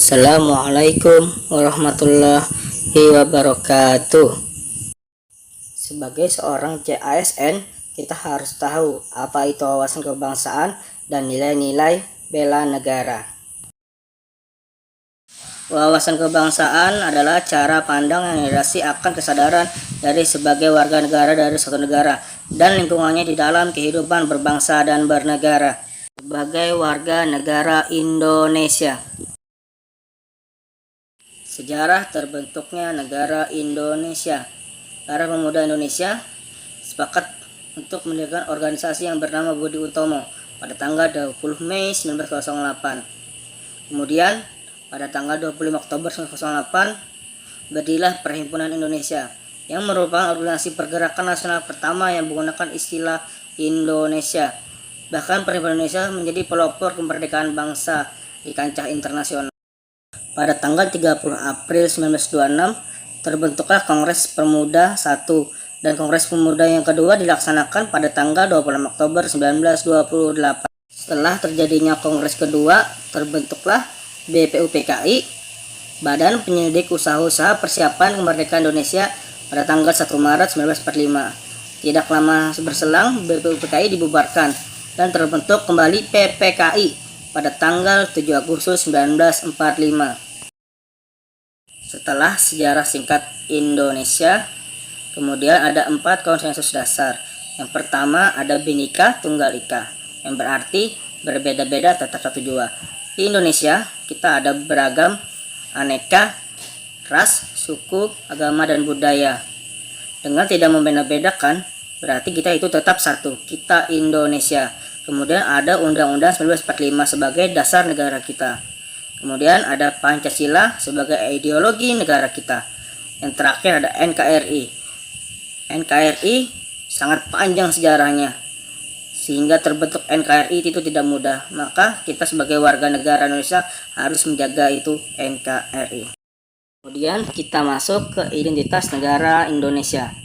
Assalamualaikum warahmatullahi wabarakatuh. Sebagai seorang CASN, kita harus tahu apa itu wawasan kebangsaan dan nilai-nilai bela negara. Wawasan kebangsaan adalah cara pandang yang didasari akan kesadaran dari sebagai warga negara dari suatu negara dan lingkungannya di dalam kehidupan berbangsa dan bernegara. Sebagai warga negara Indonesia. Sejarah terbentuknya negara Indonesia. Para pemuda Indonesia sepakat untuk mendirikan organisasi yang bernama Budi Utomo pada tanggal 20 Mei 1908. Kemudian pada tanggal 25 Oktober 1908 berdirilah Perhimpunan Indonesia yang merupakan organisasi pergerakan nasional pertama yang menggunakan istilah Indonesia. Bahkan Perhimpunan Indonesia menjadi pelopor kemerdekaan bangsa di kancah internasional. Pada tanggal 30 April 1926 terbentuklah Kongres Pemuda I dan Kongres Pemuda yang kedua dilaksanakan pada tanggal 26 Oktober 1928. Setelah terjadinya Kongres kedua, terbentuklah BPUPKI, Badan Penyelidik Usaha-Usaha Persiapan Kemerdekaan Indonesia pada tanggal 1 Maret 1945. Tidak lama berselang, BPUPKI dibubarkan dan terbentuk kembali PPKI pada tanggal 7 Agustus 1945. Setelah sejarah singkat Indonesia, kemudian ada 4 konsensus dasar. Yang pertama ada Bhinneka Tunggal Ika, yang berarti berbeda-beda tetap satu jua. Di Indonesia, kita ada beragam, aneka, ras, suku, agama, dan budaya. Dengan tidak membeda-bedakan, berarti kita itu tetap satu, kita Indonesia. Kemudian ada Undang-Undang 1945 sebagai dasar negara kita. Kemudian ada Pancasila sebagai ideologi negara kita. Yang terakhir ada NKRI. NKRI sangat panjang sejarahnya, sehingga terbentuk NKRI itu tidak mudah. Maka kita sebagai warga negara Indonesia harus menjaga itu NKRI. Kemudian kita masuk ke identitas negara Indonesia.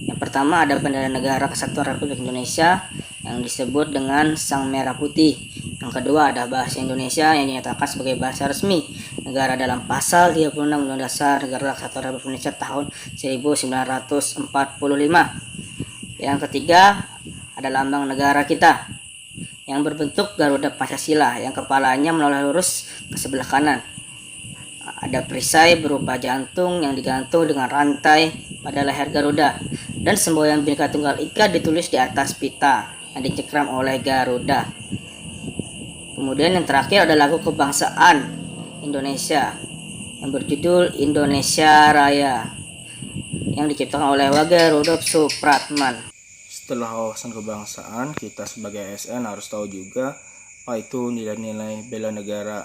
Yang pertama ada Bendera Negara Kesatuan Republik Indonesia yang disebut dengan Sang Merah Putih. Yang kedua ada bahasa Indonesia yang dinyatakan sebagai bahasa resmi negara dalam pasal 36 Undang-Undang Dasar Negara Kesatuan Republik Indonesia tahun 1945. Yang ketiga ada lambang negara kita yang berbentuk Garuda Pancasila yang kepalanya menoleh lurus ke sebelah kanan. Ada perisai berupa jantung yang digantung dengan rantai pada leher Garuda dan semboyan Bhinneka Tunggal Ika ditulis di atas pita yang dicengkram oleh Garuda. Kemudian yang terakhir ada lagu kebangsaan Indonesia yang berjudul Indonesia Raya yang diciptakan oleh Wage Rudolf Supratman. Setelah wawasan kebangsaan, kita sebagai ASN harus tahu juga apa itu nilai-nilai bela negara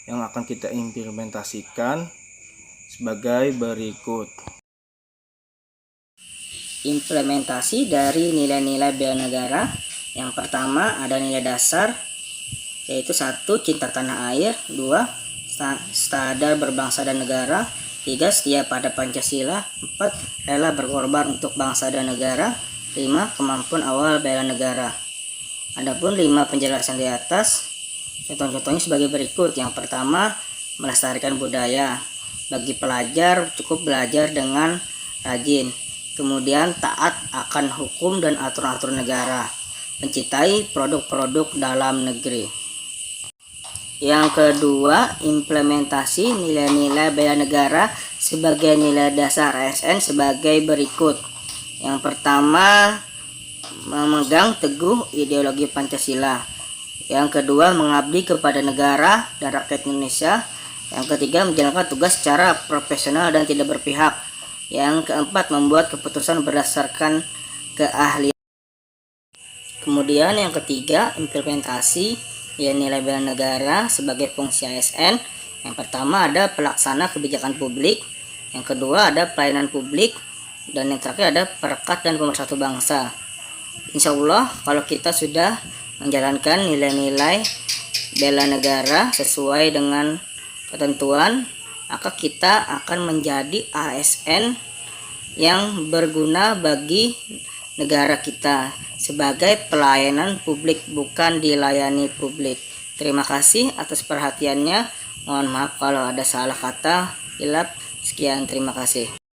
yang akan kita implementasikan sebagai berikut. Implementasi dari nilai-nilai bela negara. Yang pertama ada nilai dasar, yaitu 1. Cinta tanah air, 2. Sadar berbangsa dan negara, 3. Setia pada Pancasila, 4. Rela berkorban untuk bangsa dan negara, 5. Kemampuan awal bela negara. Adapun 5 penjelasan di atas, contoh-contohnya sebagai berikut. Yang pertama, melestarikan budaya. Bagi pelajar cukup belajar dengan rajin. Kemudian taat akan hukum dan aturan-aturan negara. Mencintai produk-produk dalam negeri. Yang kedua, implementasi nilai-nilai bela negara sebagai nilai dasar ASN sebagai berikut. Yang pertama, memegang teguh ideologi Pancasila. Yang kedua, mengabdi kepada negara dan rakyat Indonesia. Yang ketiga, menjalankan tugas secara profesional dan tidak berpihak. Yang keempat, membuat keputusan berdasarkan keahlian. Kemudian yang ketiga, implementasi nilai bela negara sebagai fungsi ASN. Yang pertama ada pelaksana kebijakan publik, yang kedua ada pelayanan publik, dan yang terakhir ada perekat dan pemersatu bangsa. Insya Allah kalau kita sudah menjalankan nilai-nilai bela negara sesuai dengan ketentuan, maka kita akan menjadi ASN yang berguna bagi negara kita sebagai pelayanan publik, bukan dilayani publik. Terima kasih atas perhatiannya. Mohon maaf kalau ada salah kata, hilap. Sekian, terima kasih.